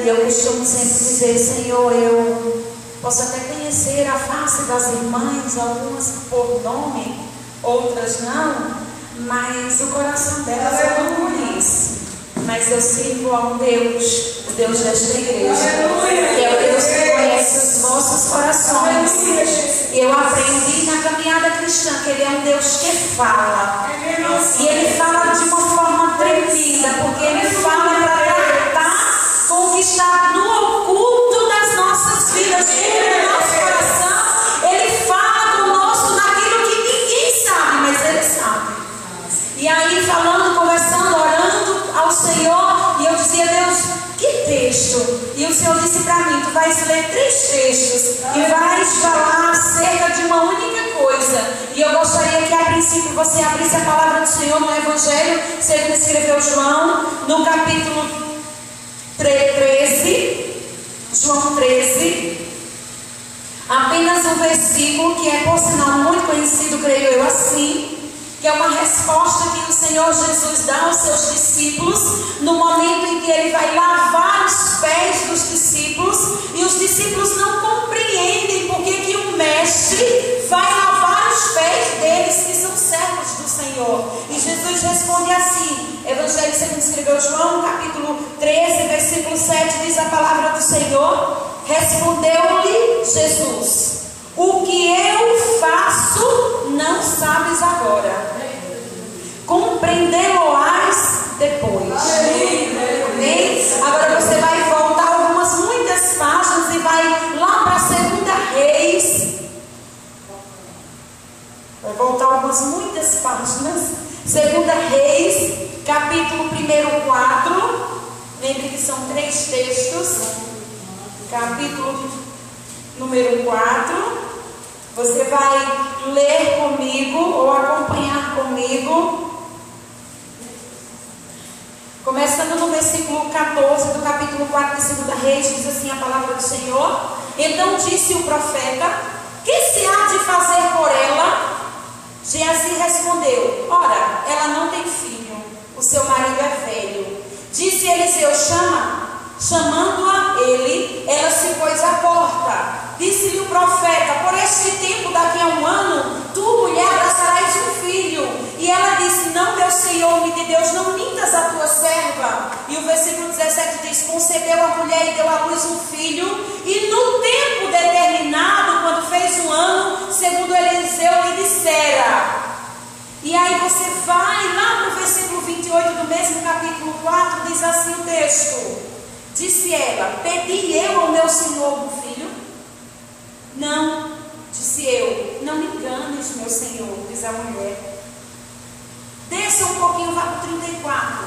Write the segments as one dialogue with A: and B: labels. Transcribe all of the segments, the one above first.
A: E eu costumo sempre dizer: Senhor, eu posso até conhecer a face das irmãs, algumas por nome, outras não, mas o coração delas eu não conheço. Mas eu sirvo a um Deus, o Deus desta igreja, que é o Deus que conhece os vossos corações. E eu aprendi na caminhada cristã que Ele é um Deus que fala. E Ele fala de uma forma tremenda, porque Ele fala para tratar com o que está no oculto das nossas vidas, dentro do nosso coração. Ele fala conosco naquilo que ninguém sabe, mas Ele sabe. E aí, falando, conversando, orando ao Senhor, e eu dizia: Deus, que texto? E o Senhor disse para mim: tu vais ler 3 textos e vais falar acerca de uma única coisa. E eu gostaria que a princípio você abrisse a palavra do Senhor no Evangelho segundo escreveu João, no capítulo 13, João 13, apenas um versículo que é, por sinal, muito conhecido, creio eu, assim, que é uma resposta que o Senhor Jesus dá aos seus discípulos no momento em que Ele vai lavar os pés dos discípulos, e os discípulos não compreendem porque que o mestre vai lavar os pés deles, que são servos do Senhor. E Jesus responde assim, Evangelho segundo escreveu João, capítulo 13, versículo 7, diz a palavra do Senhor: respondeu-lhe Jesus: o que eu faço não sabes agora, compreendê-lo-ás depois. Amém? Agora você vai voltar muitas páginas e vai lá para 2 Reis. Vai voltar muitas páginas. 2 Reis, capítulo 4. Lembre que são 3 textos. Capítulo número 4. Você vai ler comigo ou acompanhar comigo. Começando no versículo 14 do capítulo 4 de 2 Reis, diz assim a palavra do Senhor: então disse o profeta: que se há de fazer por ela? Geazi respondeu: ora, ela não tem filho, o seu marido é velho. Disse Eliseu: chama. Chamando-a ele, ela se pôs à porta. Disse-lhe o profeta: por este tempo, daqui a 1 ano, tu, mulher, abraçarás um filho. E ela disse: não, meu Senhor, homem de Deus, não mintas a tua serva. E o versículo 17 diz: concebeu a mulher e deu à luz um filho. E no tempo determinado, quando fez 1 ano, segundo Eliseu lhe dissera. E aí você vai lá no versículo 28 do mesmo capítulo 4, diz assim o texto: disse ela: pedi eu ao meu senhor um filho? Não, disse eu. Não me enganes, meu senhor, diz a mulher. Desça um pouquinho, vá para o 34.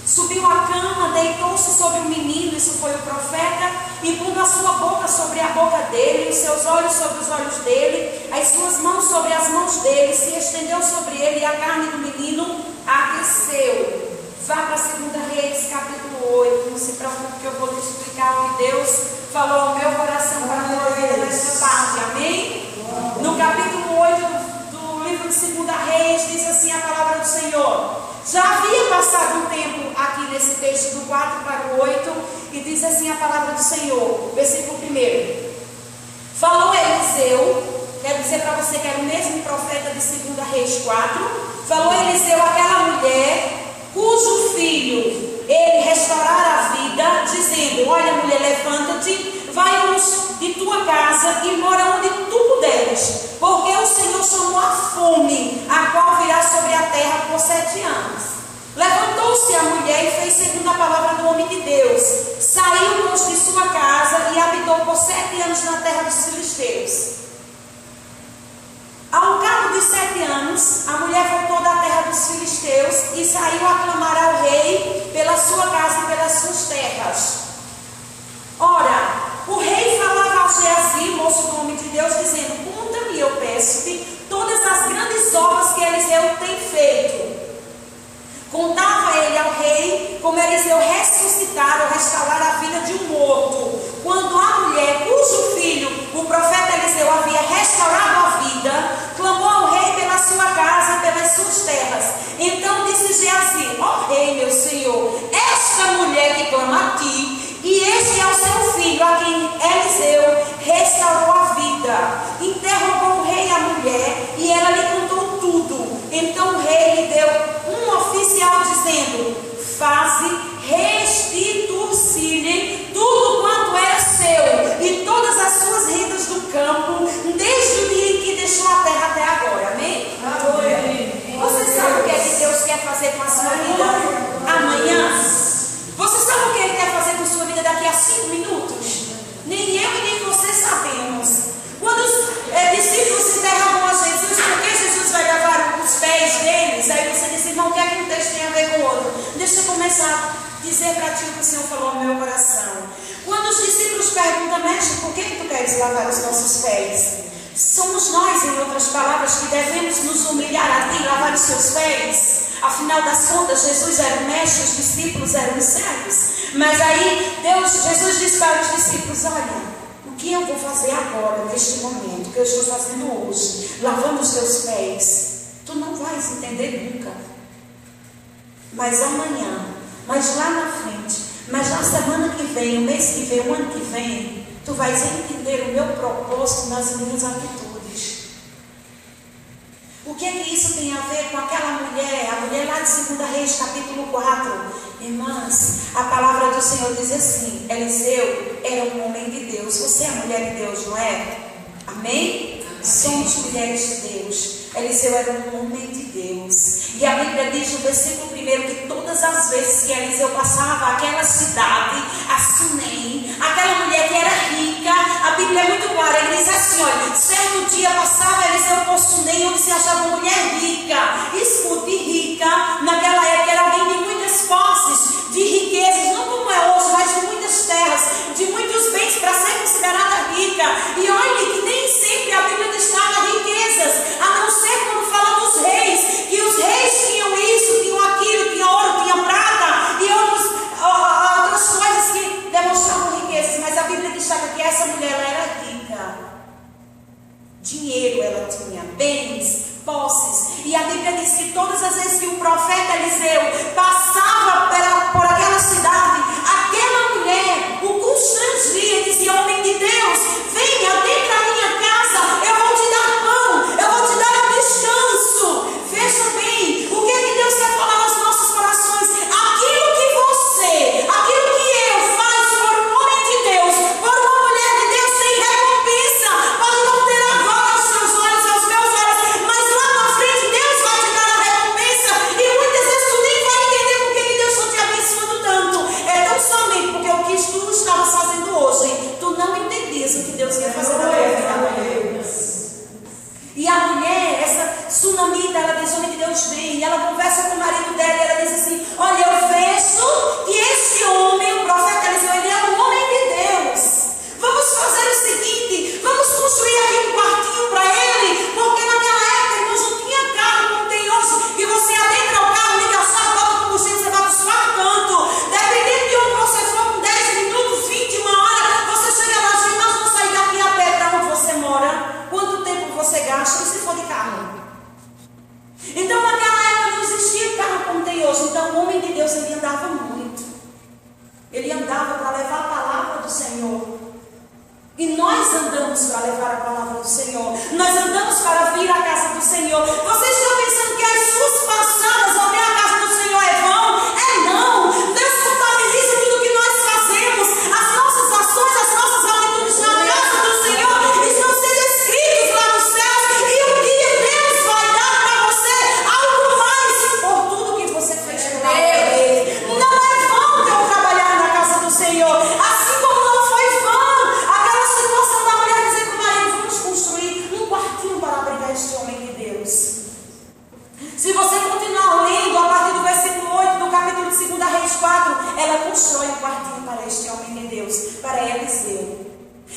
A: Subiu à cama, deitou-se sobre o menino, isso foi o profeta, e pondo a sua boca sobre a boca dele, os seus olhos sobre os olhos dele, as suas mãos sobre as mãos dele, se estendeu sobre ele, e a carne do menino aqueceu. Vá para 2 Reis, capítulo 8. Não se preocupe que eu vou te explicar o que Deus falou ao meu coração para a tua vida nesta tarde. Amém? No capítulo 8 do livro de 2 Reis, diz assim a palavra do Senhor: já havia passado um tempo aqui nesse texto do 4 para o 8, e diz assim a palavra do Senhor, versículo 1. Falou Eliseu, quero dizer para você que era o mesmo profeta de 2 Reis 4. Falou Eliseu àquela mulher cujo filho ele restaurara a vida, dizendo: olha, mulher, levanta-te, vai-nos de tua casa e mora onde tu puderes, porque o Senhor chamou a fome, a qual virá sobre a terra por 7 anos. Levantou-se a mulher e fez segundo a palavra do homem de Deus. Saiu, pois, de sua casa e habitou por 7 anos na terra dos filisteus. Ao cabo de 7 anos, a mulher voltou da terra dos filisteus e saiu a clamar ao rei pela sua casa e pelas suas terras. Ora, o rei falava a Geazi, moço do homem de Deus, dizendo: conta-me, eu peço-te, todas as grandes obras que Eliseu tem feito. Contava ele ao rei como Eliseu ressuscitara ou restaurar a vida de um morto. Quando a mulher, cujo filho o profeta Eliseu havia restaurado a vida, clamou ao rei pela sua casa e pelas suas terras. Então disse Geazi: ó rei, meu senhor, esta mulher que começar a dizer para ti o que o Senhor falou no meu coração. Quando os discípulos perguntam, mestre, por que tu queres lavar os nossos pés? Somos nós, em outras palavras, que devemos nos humilhar a ti e lavar os seus pés. Afinal das contas, Jesus era o mestre, os discípulos eram os servos. Mas aí, Jesus disse para os discípulos, olha, o que eu vou fazer agora, neste momento, que eu estou fazendo hoje, lavando os teus pés, tu não vais entender nunca. Mas amanhã, mas lá na frente, mas na semana que vem, o mês que vem, o ano que vem, tu vais entender o meu propósito nas minhas atitudes. O que é que isso tem a ver com aquela mulher, a mulher lá de 2 Reis, capítulo 4? Irmãs, a palavra do Senhor diz assim, Eliseu era um homem de Deus. Você é mulher de Deus, não é? Amém? Somos mulheres de Deus. Eliseu era um homem de Deus. E a Bíblia diz no versículo 1 que todas as vezes que Eliseu passava aquela cidade, a Sunem, aquela mulher que era rica, a Bíblia é muito clara, ele diz assim, olha, certo dia passava Eliseu por Sunem, onde se achava uma mulher rica. Escute, rica, naquela época era alguém de muitas posses, de riquezas, não como é hoje, mas de muitas terras, de muitos bens para ser considerada rica. E olhe que nem sempre a Bíblia destaca riquezas, a não ser quando fala dos reis, que os reis tinham isso, tinham aquilo, tinham ouro, tinham prata e outras coisas que demonstravam riquezas. Mas a Bíblia destaca que essa mulher ela era rica, dinheiro ela tinha, bens, posses. E a Bíblia diz que todas as vezes que o profeta Eliseu passava por aquela cidade, aquela mulher o constrangia e dizia, homem de Deus, venha dentro da minha casa, eu vou te dar pão, eu vou te dar descanso. Veja bem, o que é que Deus quer falar aos nossos corações? Aquilo que você, aquilo que eu faço por um homem de Deus, por uma mulher de Deus, tem recompensa. Pode não ter agora aos seus olhos, aos meus olhos, mas lá na frente Deus vai te dar a recompensa. E muitas vezes tu nem vai entender por que Deus está te abençoando tanto. É tão somente porque o que tu estavas fazendo hoje, tu não entendias o que Deus ia fazer na tua vida. E a mulher, essa sunamita, ela diz, homem de Deus vem, e ela conversa com o marido dela, e ela diz assim, olha, eu vejo que esse homem, o profeta Eliseu, ele é um homem de Deus. Vamos fazer o seguinte, vamos construir aqui um quartinho para ele, porque naquela época, irmãos, não tinha carro como tem hoje, que você adentra o carro, liga a chave, bota o combustível, você vai para os quatro cantos. Dependendo de onde você for, com 10 minutos, 20, uma hora, você chega lá, gente, nós vamos sair daqui a pé para onde você mora. Quanto tempo você gasta? E se for de carro? Então naquela época não existia carro como tem hoje. Então o homem de Deus, ele andava muito. Ele andava para levar a palavra do Senhor. E nós andamos para levar a palavra do Senhor. Nós andamos para vir à casa do Senhor. Vocês estão pensando que as suas passadas até a casa do Senhor é vão? É não. Deus contabiliza tudo que nós fazemos. As nossas ações, as nossas atitudes na casa do Senhor estão sendo escritos lá nos céus. E um dia Deus vai dar para você algo mais por tudo que você fez pela Ele. Não é vão teu trabalhar na casa do Senhor. Assim como não foi vão aquela situação da mulher dizer com o marido, vamos construir um quartinho para abrigar este homem de Deus. Se você continuar lendo a partir do versículo 8 do capítulo de 2 Reis 4, ela constrói um quartinho para este homem de Deus, para Eliseu.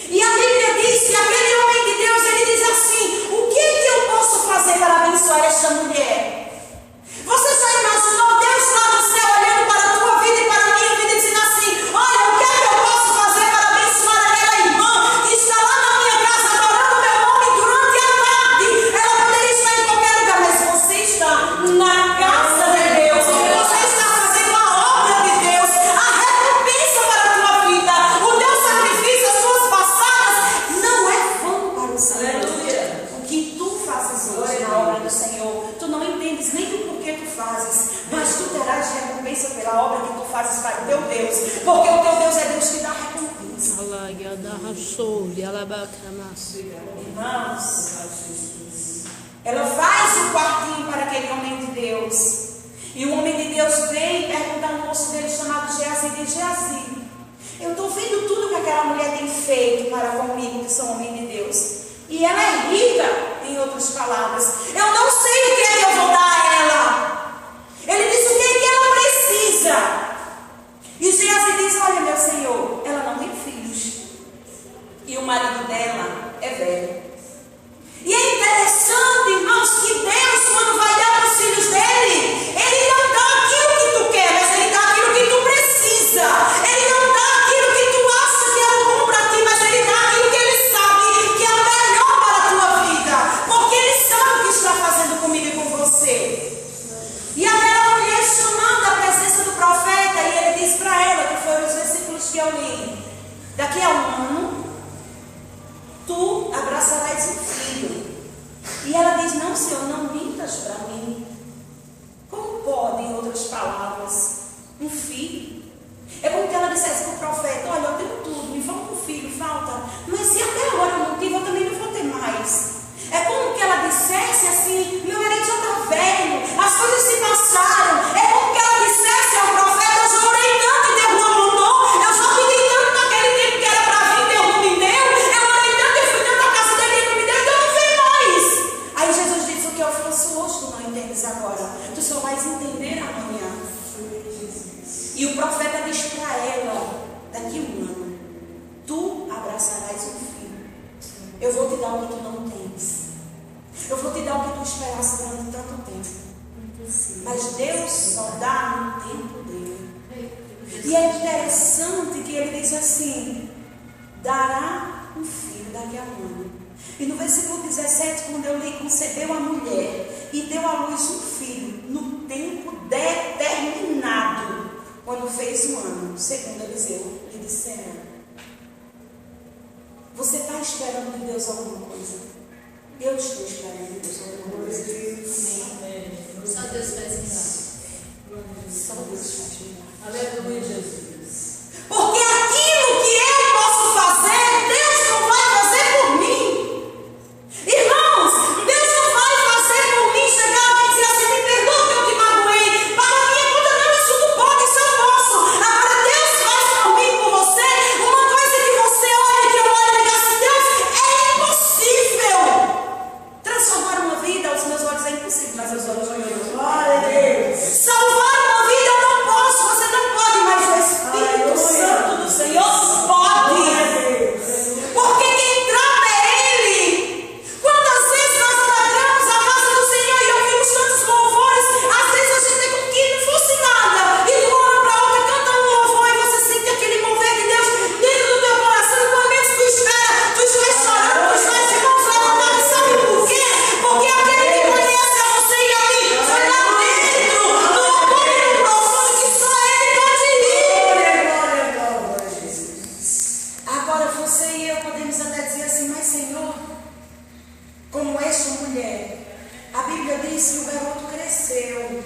A: E a Bíblia diz que aquele homem de Deus, ele diz assim, o que eu posso fazer para abençoar esta mulher? Você já imaginou Deus lá no céu olhando para a tua vida e para a minha vida e dizendo assim, olha, o que é que eu posso fazer para abençoar aquela irmã que está lá na minha casa adorando o meu nome durante a tarde? Ela poderia estar em qualquer lugar, mas você está na casa de Deus, você está fazendo a obra de Deus, a recompensa para a tua vida, o teu sacrifício, as tuas passadas, não é vão para o Senhor. O que tu fazes hoje na obra do Senhor, tu não entendes nem do porquê tu fazes, mas tu terás recompensa pela obra que tu fazes para o teu Deus, porque o teu Deus é Deus que dá recompensa. Irmãos, ela faz um quartinho para aquele homem de Deus. E o homem de Deus vem perguntar a um moço dele chamado Geazi, e diz, Geazi, eu estou vendo tudo que aquela mulher tem feito para comigo, que sou homem de Deus. E ela é rica, em outras palavras. Eu não sei o que é que eu vou dar a ela. Ele disse, o que é que ela precisa? Geazi diz: olha, meu senhor, ela não tem filhos. E o marido dela é velho. E é interessante, irmãos, que Deus, quando vai dar para os filhos dele, Ele não dá aquilo que tu quer, mas Ele dá aquilo que tu precisa. Ele não dá aquilo que tu acha que é bom para ti, mas Ele dá aquilo que Ele sabe que é o melhor para a tua vida. Porque Ele sabe o que está fazendo comigo e com você. E aquela mulher chamando a presença do profeta, e ele diz para ela, que foram os versículos que eu li: daqui a 1 ano, tu abraçarás um filho. E ela diz: não, Senhor, não mintas para mim. Como pode, em outras palavras, um filho? É como que ela dissesse para o profeta: olha, eu tenho tudo, me falta um filho, falta. Mas se até agora eu não tive, eu também não vou ter mais. É como que ela dissesse assim: meu marido já está velho, as coisas se passaram. É como que ela dissesse ao profeta: eu já orei tanto e Deus não mandou, eu já pedi tanto naquele tempo que era para vir, Deus não me deu, eu orei tanto e fui tanto à casa dele e não me deu, então não vem mais. Aí Jesus disse: o que eu faço hoje tu não entendes agora, tu só vais entender amanhã. E o profeta diz para ela: daqui 1 ano, tu abraçarás um filho. Eu vou te dar o que tu não tens. Eu vou te dar o que tu esperaste durante tanto tempo. Mas Deus só dá no tempo dele. E é interessante que ele diz assim: dará um filho daqui a 1 ano. E no versículo 17, quando eu li: concebeu a mulher e deu à luz um filho no tempo determinado, quando fez 1 ano, segundo Eliseu lhe disseram. Você está esperando de Deus alguma coisa? Eu estou esperando de Deus alguma coisa. Amém.
B: Só Deus faz milagre.
A: Só Deus faz milagre.
B: Aleluia, Jesus.
A: Porque aquilo que eu posso fazer, Deus não vai fazer por mim. Irmãos, Deus não vai fazer por mim chegar e dizer assim: me perdoa que eu te magoei. Para a minha conta não, isso tu pode, isso eu posso. Agora Deus faz por mim, por você, uma coisa que você olha, que eu olho e digo assim: Deus, é impossível transformar uma vida. Aos meus olhos é impossível, mas aos olhos de Deus, glória a Deus. Salvar uma vida eu não posso, você não pode, mas o Espírito Santo do Senhor pode. Porque quem trata é Ele. Quantas vezes nós alegramos a casa do Senhor e ouvimos tantos louvores, às vezes a gente é como que não fosse nada, e de uma hora para outra canta um louvor e você sente aquele mover de Deus dentro do teu coração, e quando menos tu espera, tu estás chorando, tu estás de mãos levantadas. Sabe por quê? Porque aquele que conhece a você e a mim foi lá dentro do amor e do profundo que só Ele pode ir. Agora você e eu podemos até dizer assim: mas Senhor, como esta mulher, a Bíblia diz que o garoto cresceu.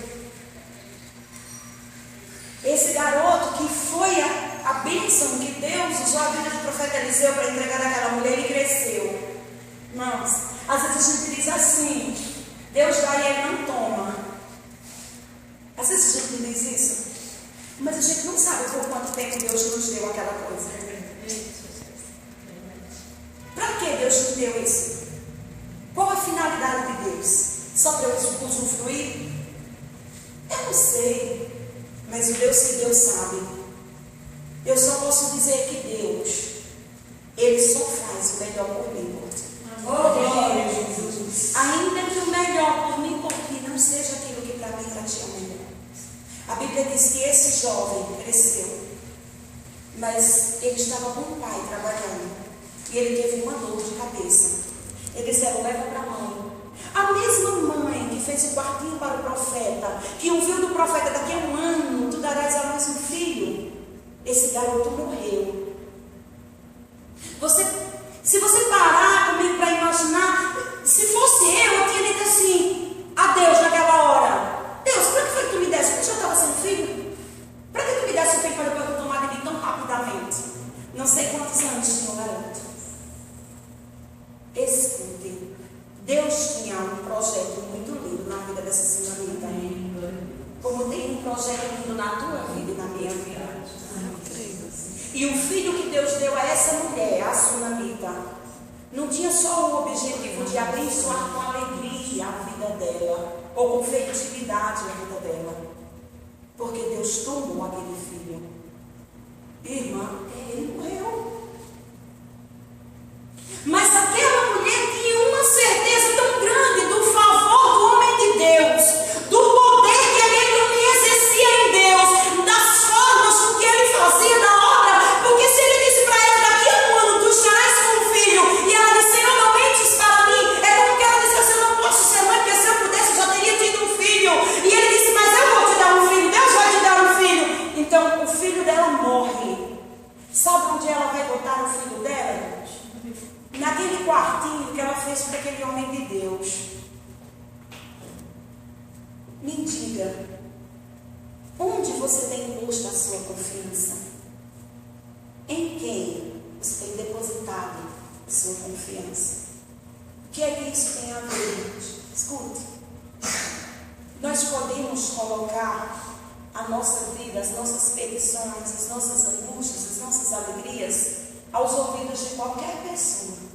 A: Esse garoto que foi a bênção que Deus usou a vida do profeta Eliseu para entregar àquela mulher, ele cresceu. Irmãos, às vezes a gente diz assim: Deus dá e Ele não toma. Às vezes a gente diz isso, mas a gente não sabe por quanto tempo Deus nos deu aquela coisa. Para que Deus nos deu isso? Qual a finalidade de Deus? Só para eu usufruir? Eu não sei, mas o Deus que Deus sabe. Eu só posso dizer que Deus, Ele só faz o melhor por mim, por ti.
B: Glória a Jesus.
A: Ainda que o melhor por mim, por ti, não seja aquilo que para mim, para ti é o melhor. A Bíblia diz que esse jovem cresceu, mas ele estava com o pai trabalhando, e ele teve uma dor de cabeça. Ele disse: leva para a mãe. A mesma mãe que fez o quartinho para o profeta, que ouviu do profeta: daqui a 1 ano tu darás a luz um filho. Esse garoto morreu. Se você parar comigo para imaginar, se fosse eu tinha dito assim a Deus naquela hora: Deus, para que foi que tu me desse? Porque eu já estava sem filho. Para que tu me desse o filho para depois eu tomar de mim tão rapidamente? Não sei quantos anos tinha o garoto. Escute, Deus tinha um projeto muito lindo na vida dessa senhorita, como tem um projeto lindo na tua vida e na minha vida. E o filho que Deus deu a essa mulher, a sunamita, não tinha só o objetivo de abençoar com alegria a vida dela, ou com fertilidade a vida dela, porque Deus tomou aquele filho Irmã, ele morreu. Mas aquela mulher tinha uma certeza tão grande do favor do homem de Deus, do poder que aquele homem exercia em Deus, das formas com que ele fazia da obra. Porque se ele disse para ela, daqui a um ano tu estarás com um filho, e ela disse, Senhor, não mentes para mim, é como que ela disse assim, eu não posso ser mãe, porque se eu pudesse eu já teria tido um filho. E ele disse, mas eu vou te dar um filho, Deus vai te dar um filho. Então o filho dela morre. Sabe onde ela vai botar o filho dela? Naquele quartinho que ela fez para aquele homem de Deus. Me diga, onde você tem posto a sua confiança? Em quem você tem depositado a sua confiança? O que é que isso tem a ver? Escute, nós podemos colocar a nossa vida, as nossas petições, as nossas angústias, as nossas alegrias aos ouvidos de qualquer pessoa.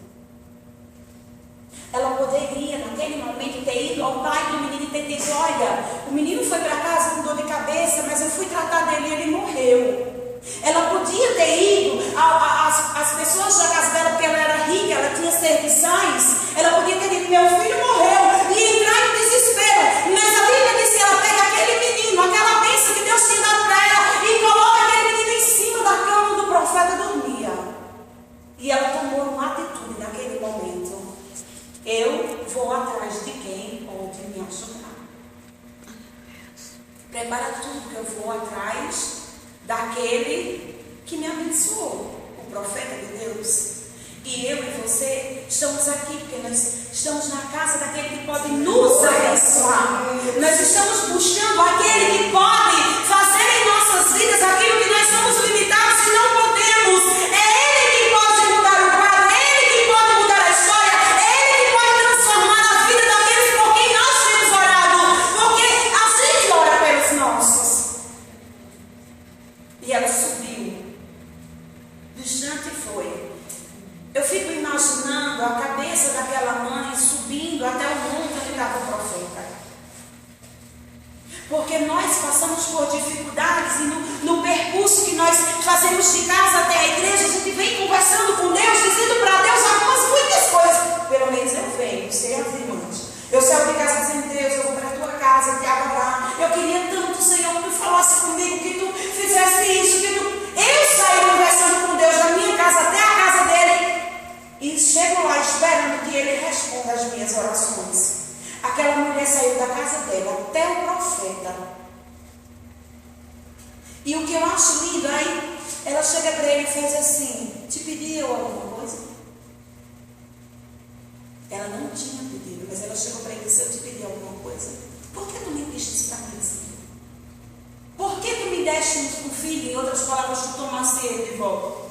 A: Ela poderia, naquele momento, ter ido ao pai do menino e ter dito, olha, o menino foi para casa com dor de cabeça, mas eu fui tratar dele e ele morreu. Ela podia ter ido às pessoas da casa dela, porque ela era rica, ela tinha serviçais, ela podia ter dito, meu filho morreu, e entrar em desespero. Mas a Bíblia diz que ela pega aquele menino, aquela bênção que Deus tinha dado para ela, e coloca aquele menino em cima da cama do profeta dormia. E ela tomou uma atitude naquele momento. Eu vou atrás de quem pode me ajudar. Prepara tudo que eu vou atrás daquele que me abençoou, o profeta de Deus. E eu e você estamos aqui porque nós estamos na casa daquele que pode nos abençoar. Nós estamos buscando aquele que pode fazer em nossas vidas aquilo que nós somos limitados e não podemos. É Ele que pode mudar o quadro, é Ele que pode mudar a história, é Ele que pode transformar a vida daqueles por quem nós temos orado. Porque a gente ora pelos nossos. E ela subiu. Distante foi. Eu fico imaginando a cabeça daquela mãe subindo até o monte onde estava o profeta. Porque nós passamos por dificuldades e no percurso que nós fazemos de casa até a igreja, a gente vem conversando com Deus, dizendo para Deus muitas coisas. Pelo menos eu venho, sei as irmãs. Eu saio de casa dizendo, Deus, eu vou para a tua casa, te aguardar. Eu queria tanto, Senhor, que tu falasse comigo, que tu fizesse isso, que tu... Eu saio conversando com Deus da minha casa até a casa dele. E chego lá esperando que ele responda às minhas orações. Aquela mulher saiu da casa dela até o profeta. E o que eu acho lindo, aí ela chega para ele e faz assim, te pediu alguma coisa? Ela não tinha pedido, mas ela chegou para ele e disse, eu te pedi alguma coisa. Por que tu me diste para mim? Por que tu me deste um filho? Em outras palavras, tu tomasse ele de volta.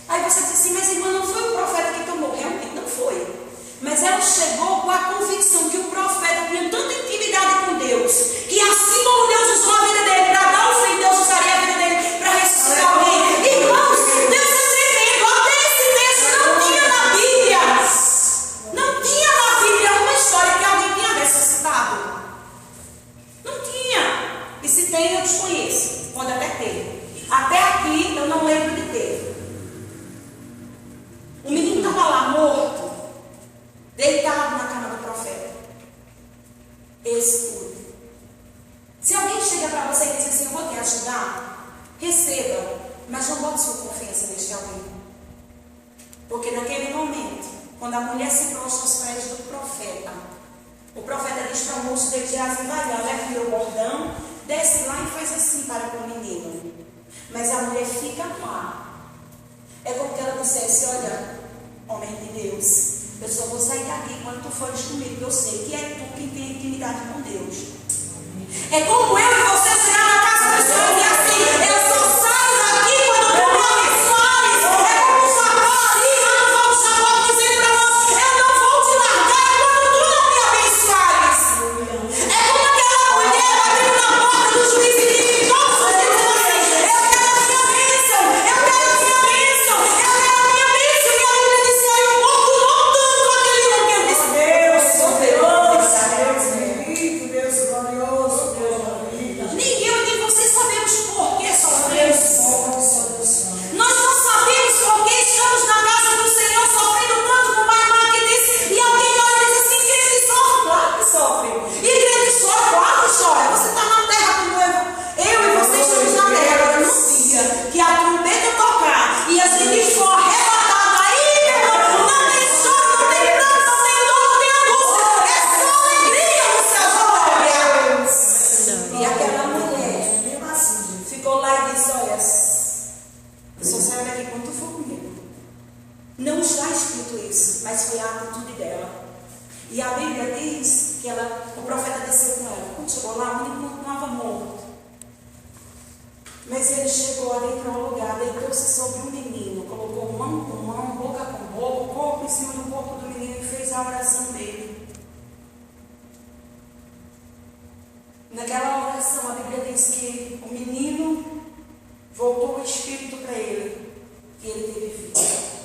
A: Aí você diz assim, mas irmã, não foi o profeta que tomou. Realmente não foi. Mas ela chegou com a convicção que o profeta tinha tanta intimidade com Deus, que assim como Deus usou a vida dele para dar o fim, Deus usaria a vida dele para ressuscitar alguém. Irmãos, Deus é tremendo. Até esse texto não tinha na Bíblia. Não tinha na Bíblia uma história que alguém tinha ressuscitado. Não tinha. E se tem, eu desconheço. Pode até ter. Até aqui eu não lembro de ter. O menino estava lá morto, deitado na cama do profeta. Escuro. Se alguém chega para você e diz assim, eu vou te ajudar, receba, mas não bote sua confiança neste alguém. Porque naquele momento, quando a mulher se prostra aos pés do profeta, o profeta diz para o moço dele, Geazi, vai lá, leva o meu bordão, desce lá e faz assim para com o menino. Mas a mulher fica lá. É como que ela dissesse, olha, homem de Deus, eu só vou sair daqui quando tu fores comigo, porque eu sei que é tu quem tem intimidade com Deus. É como eu e você chegar na casa do Senhor e assim, eu só saio daqui quando tu me abençoes. É como o Jacó ali, lá no Val do Jacó, dizendo para nós, eu não vou te largar quando tu não me abençoes. É como aquela mulher batendo na porta do juiz e disse, todos os dias assim, eu quero a minha bênção, eu quero a minha bênção, eu quero a minha bênção. E a Bíblia diz que aí o morto voltando com aquele homem, eu disse, Deus, Deus, Deus, Deus glorioso, Deus glorioso. Eu só saio daqui quando tu for comigo. Não está escrito isso, mas foi a atitude dela. E a Bíblia diz que o profeta desceu com ela. Quando chegou lá, o menino continuava morto. Mas ele chegou ali para um lugar, deitou-se sobre um menino, colocou mão com mão, boca com boca, corpo em cima do corpo do menino e fez a oração dele. Naquela oração, a Bíblia diz que o menino voltou o espírito para ele e ele teve vida.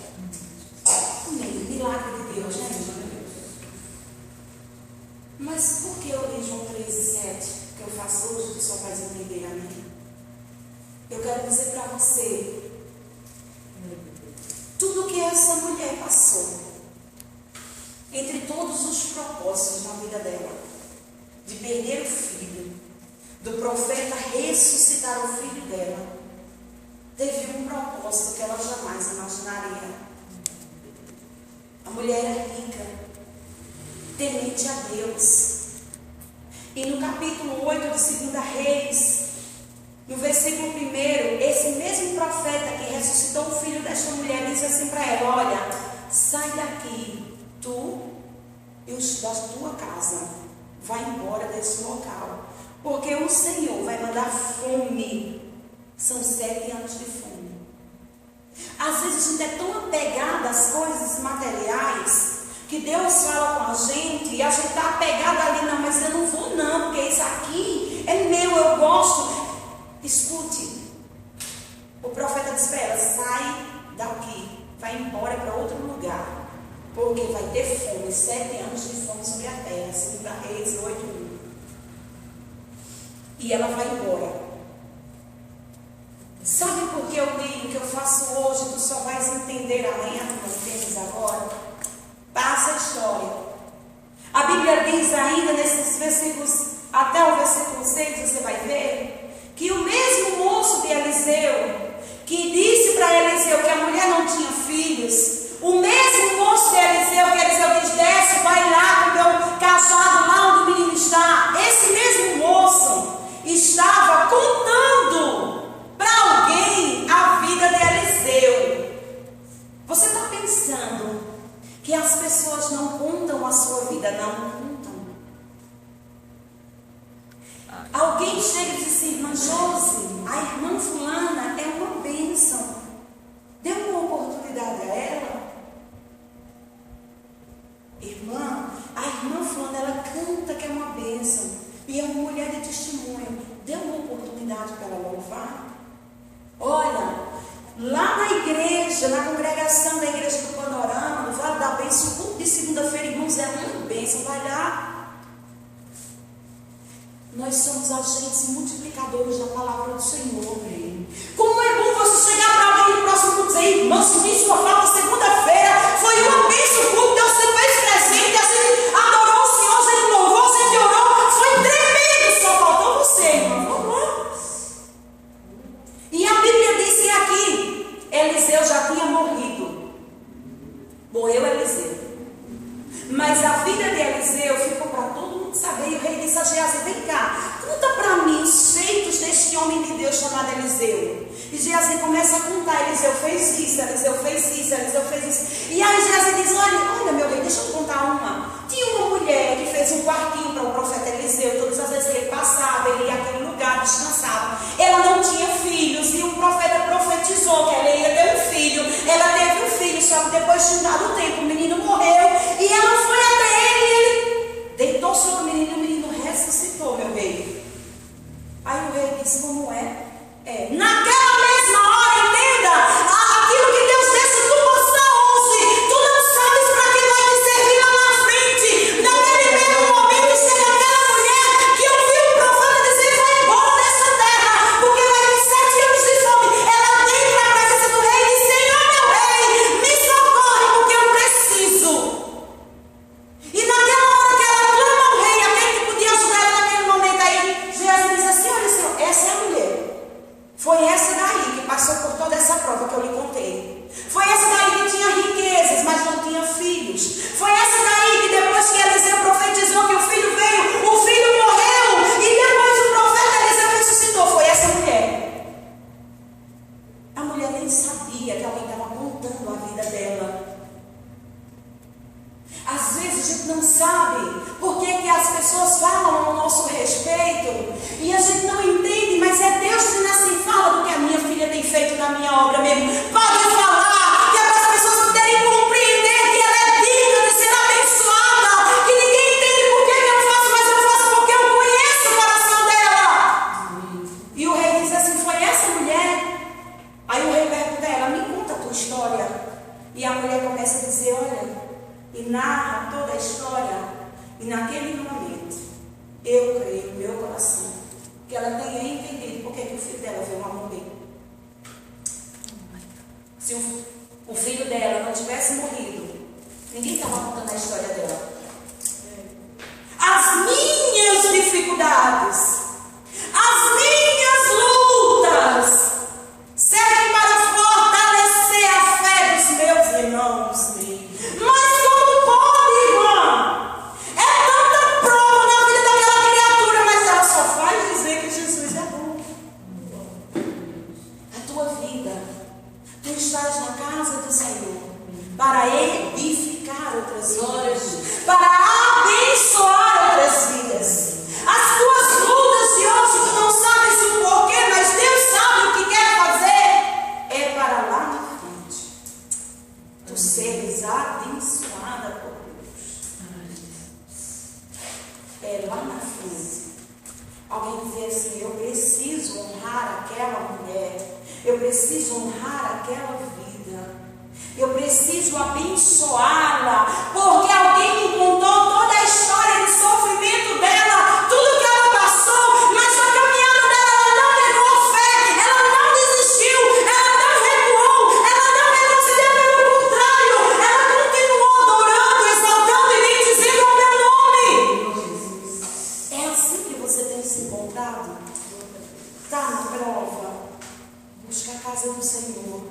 A: Milagre de Deus, né? Mas por que eu li João 13:7? Que eu faço hoje, tu só vais entender, amém? Eu quero dizer para você, tudo que essa mulher passou, entre todos os propósitos na vida dela, de perder o filho, do profeta ressuscitar o filho dela, teve um propósito que ela jamais imaginaria. A mulher era rica, temente a Deus. E no capítulo 8 de 2 Reis, no versículo 1, esse mesmo profeta que ressuscitou o filho desta mulher disse assim para ela: olha, sai daqui, tu e os da tua casa, vai embora desse local, porque o Senhor vai mandar fome. São 7 anos de fome. Às vezes a gente é tão apegada às coisas materiais, que Deus fala com a gente e a gente está apegada ali, não, mas eu não vou não, porque isso aqui é meu, eu gosto. Escute, o profeta disse para ela: sai daqui, vai embora para outro lugar, porque vai ter fome, 7 anos de fome sobre a terra. 2 Reis 8:1. E ela vai embora. Sabe por que eu li o que eu faço hoje? Tu só vais entender amanhã, tu não entendes agora. Passa a história. A Bíblia diz ainda nesses versículos, até o versículo 6, você vai ver que o mesmo moço de Eliseu, que disse para Eliseu que a mulher não tinha filhos, o mesmo moço de Eliseu, que Eliseu diz: desce, vai lá com o meu cajado lá onde o menino está. Esse mesmo moço estava contando para alguém a vida de Eliseu. Você está pensando que as pessoas não contam a sua vida? Não contam. Alguém chega e diz assim: irmã Josi, a irmã fulana é uma bênção, dê uma oportunidade a ela. Irmã, a irmã fulana, ela canta que é uma bênção e é uma mulher de testemunho, dê uma oportunidade para ela louvar. Olha, lá na igreja, na congregação da igreja do Panorama, no Vale da Bênção, o culto de segunda-feira, irmãos, é uma bênção, vai lá. Nós somos agentes multiplicadores da palavra do Senhor. Como é bom você chegar para alguém no próximo culto e dizer: irmão, senti sua falta segunda-feira, foi uma bênção o culto, Deus se fez presente, a gente adorou o Senhor, a gente louvou, a gente orou, foi tremendo, só faltou você, irmão. E a Bíblia diz que aqui Eliseu já tinha morrido. Morreu Eliseu. Mas a vida de Eliseu ficou para todo mundo saber. E o rei disse a Geazi: vem cá, conta para mim os feitos deste homem de Deus chamado Eliseu. E Geazi começa a contar: Eliseu fez isso, Eliseu fez isso, Eliseu fez isso. E aí Geazi diz: olha meu rei, deixa eu contar uma. Tinha uma mulher que fez um quartinho para o profeta Eliseu. Todas as vezes que ele passava, ele ia àquele lugar, descansava. Ela não tinha filhos e o profeta profetizou que ela ia ter um filho. Ela teve um filho, só que depois de um dado tempo o menino morreu e ela foi até ele e ele deitou sobre o menino e o menino ressuscitou, meu rei. Aí o rei disse: como é? Naquela mesma hora, entenda, aquilo que Deus deixa tu passar hoje, tu não sabes para que vai te servir lá na frente. Naquele mesmo momento chega aquela mulher que ouviu o profeta dizer: vai embora dessa terra, porque vai ter 7 anos de fome. Ela entra na presença do rei e diz: Senhor meu rei, me socorre, porque eu preciso. sabia que alguém estava apontando a vida dela. Às vezes a gente não sabe por que as pessoas falam ao nosso respeito e a gente não entende, mas é Deus dizendo assim: fala do que a minha filha tem feito na minha obra mesmo. Pode falar, que é para as pessoas poderem compreender que ela é digna de ser abençoada, que ninguém entende por que eu faço, mas eu faço porque eu conheço o coração dela. E o rei diz assim: foi essa mulher? Aí o rei pergunta a ela: me conta a tua história. E a mulher começa a dizer: olha, e narra toda a história. E naquele momento eu creio no meu coração que ela tenha entendido por que o filho dela veio a morrer. Se o filho dela não tivesse morrido, ninguém estava contando a história dela. As minhas dificuldades, as minhas lutas servem para fortalecer a fé dos meus irmãos. Mas como pode, irmã? É tanta prova na vida daquela criatura, mas ela só faz dizer que Jesus é bom. A tua vida, tu estás na casa do Senhor para edificar outras vidas, para abençoar outras vidas. As tuas lutas de hoje, tu não sabes o porquê, mas Deus sabe o que quer fazer. É para lá na frente tu seres abençoada por Deus. É lá na frente alguém dizer assim: eu preciso honrar aquela mulher, eu preciso honrar aquela vida, eu preciso abençoá-la, porque alguém me contou toda a história de sofrimento dela, tudo que ela passou, mas a caminhada dela, ela não negou a fé, ela não desistiu, ela não recuou, ela não retrocedeu, pelo contrário, ela continuou adorando, exaltando e bendizendo o meu nome. É assim que você tem se encontrado? Está na prova? Busca a casa do Senhor.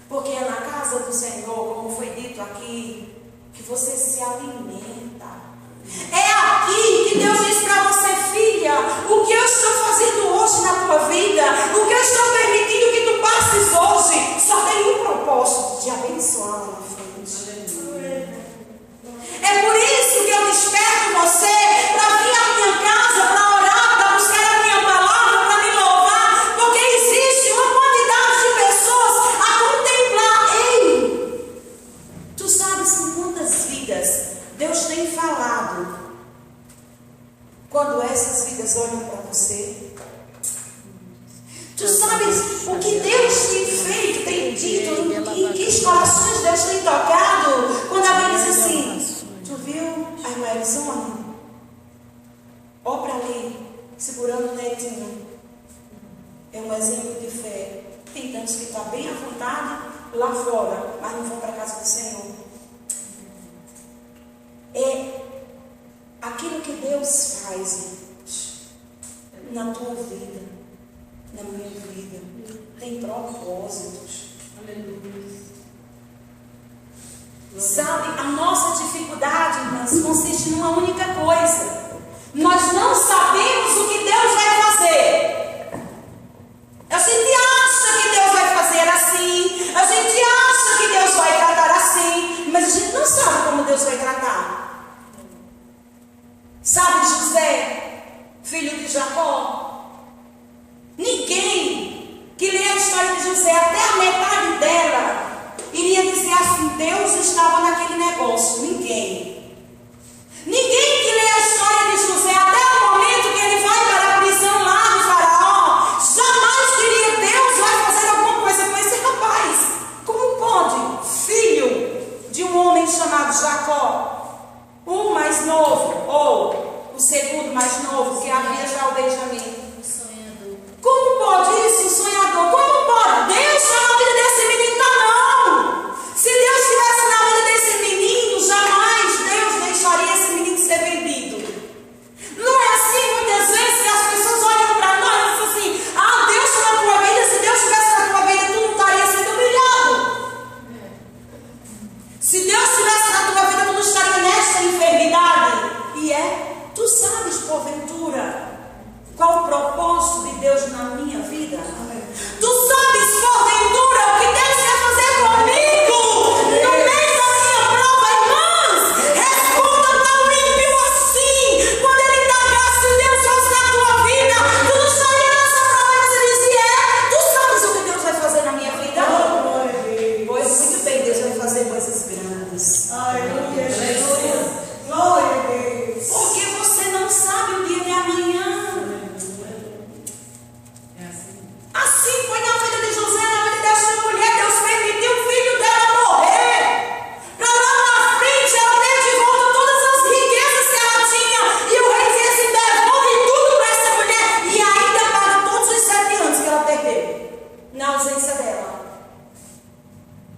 A: Porque é na casa do Senhor, como foi dito aqui, que você se alimenta. É aqui que Deus diz para você: filha, o que eu estou fazendo hoje na tua vida, o que eu estou permitindo que tu passes hoje, só tem um propósito: de abençoar lá na frente. É por isso que eu desperto você para vir à minha casa, para orar, para buscar a minha palavra, para me louvar, porque existe uma quantidade de pessoas a contemplar. Ei, tu sabes com quantas vidas Deus tem falado quando essas vidas olham para você? Tu sabes o que Deus tem feito, tem dito, em que corações Deus tem tocado, quando alguém diz assim: tu viu a irmã Elisone? Ó para ali, segurando o netinho. É um exemplo de fé. Tem tantos que estão bem à vontade lá fora, mas não vão para a casa do Senhor. É aquilo que Deus faz na tua vida, na minha vida. Tem propósitos. Sabe, a nossa dificuldade, irmãs, consiste numa única coisa: nós não sabemos o que Deus vai fazer. A gente acha que Deus vai fazer assim, a gente acha que Deus vai tratar assim, mas a gente não sabe como Deus vai tratar. Sabe José, filho de Jacó? Ninguém que lê a história de José até a metade dela iria dizer assim: Deus estava naquele negócio. Ninguém que lê a história de José até o momento que ele vai para a prisão lá de Faraó, jamais diria: Deus vai fazer alguma coisa com esse rapaz. Como pode filho de um homem chamado Jacó, o mais novo, ou o segundo mais novo, que havia já o Benjamim, como pode isso, um sonhador? Como pode? Deus está na vida desse menino? Não! Se Deus estivesse na vida desse menino, jamais Deus deixaria esse menino ser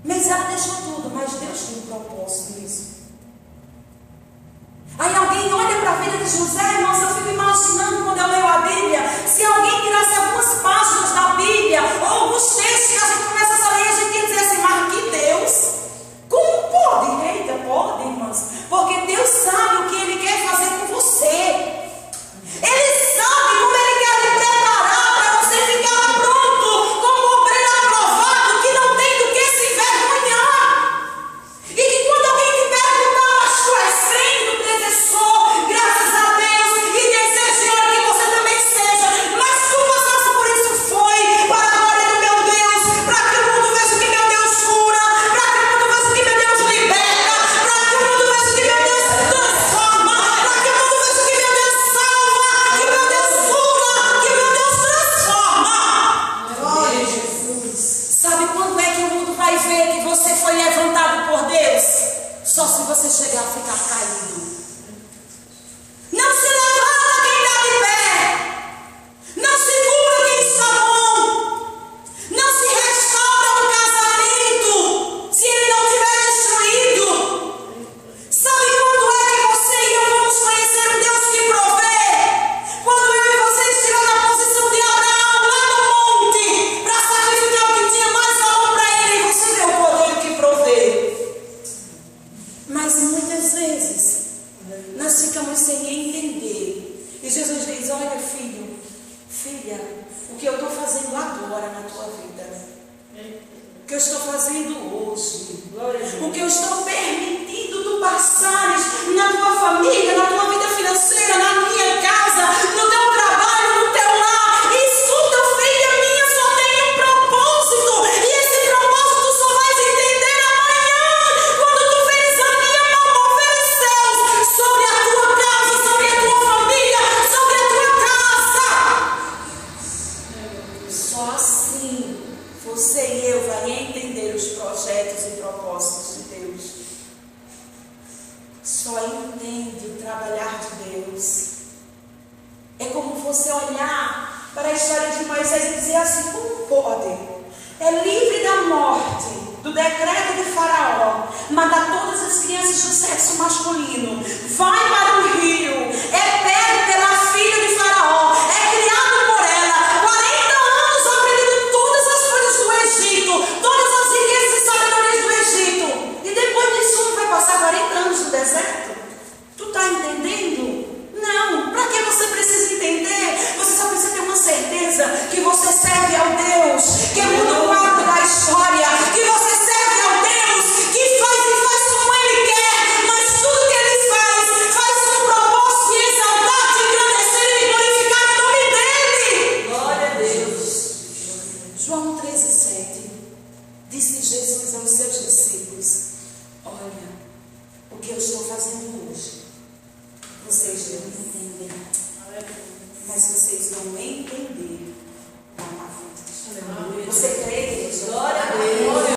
A: Meisel deixou tudo, mas Deus tem um propósito nisso. Aí alguém olha para a vida de José, irmãos, eu fico imaginando quando eu leio a Bíblia, se alguém tirasse algumas páginas da Bíblia, ou alguns textos que a gente começa a ler, a gente ia dizer assim, mas que Deus? Como pode? Eita, pode, irmãos. Porque Deus sabe o que Ele quer fazer com você. Ele sabe como Ele quer lhe preparar para você ficar pronto, como obreiro aprovado, que não tem do que se envergonhar. E que quando alguém te perguntar, mas tu és crente, tu sou, graças a Deus, e desejo que você também seja, mas tu passaste por isso, foi para a glória do meu Deus, para que o mundo veja que meu Deus cura, para que o mundo veja que meu Deus liberta, para que o mundo veja que meu Deus transforma, para que o mundo veja que meu Deus salva, que meu Deus cura, que meu Deus transforma.
B: Glória a Jesus.
A: Sabe quando é que o mundo vai ver que você foi levantado por Deus? Só se você chegar a ficar caído. Não se levanta quem está de pé. Não se cura quem está bom. Não se restaura um casamento se ele não tiver destruído. Sabe quando é que você e eu vamos conhecer um Deus que provê? Quando eu e você estiver na posição de Abraão lá no monte para sacrificar o que tinha mais valor para ele, e você vê o poder que provê. Mas muitas vezes nós ficamos sem entender. E Jesus diz: olha, filho, filha, o que eu estou fazendo agora na tua vida, o que eu estou fazendo hoje, o que eu estou permitindo tu passares na tua família, na tua vida financeira, na minha casa, no teu trabalho, no teu lar. Escuta, filha minha, só tem um propósito, e esse propósito tu só vais entender amanhã, quando tu vês a minha mão mover os céus sobre a tua casa, sobre a tua família, sobre a tua casa. Só assim você e eu vai entender os projetos e propósitos de Deus. Só entende o trabalhar de Deus. É como você olhar para a história de Moisés e dizer assim: como pode? É livre da morte, do decreto de Faraó, mata todas as crianças do sexo masculino, vai para o rio, é pego pela filha de Faraó, é criado por ela, 40 anos aprendendo todas as coisas do Egito, todas as riquezas e sabedorias do Egito, e depois disso não vai passar 40 anos no deserto? Tu está entendendo? Não. Para que você precisa entender? Você só precisa ter uma certeza que você serve ao Deus que muda o quadro da história, que você serve ao Deus que faz e faz como Ele quer, mas tudo que Ele faz com o propósito de exaltar, de engrandecer e glorificar o nome dEle.
B: Glória a Deus.
A: João 13:7 disse Jesus aos seus discípulos: olha, o que eu estou fazendo hoje, vocês não entendem.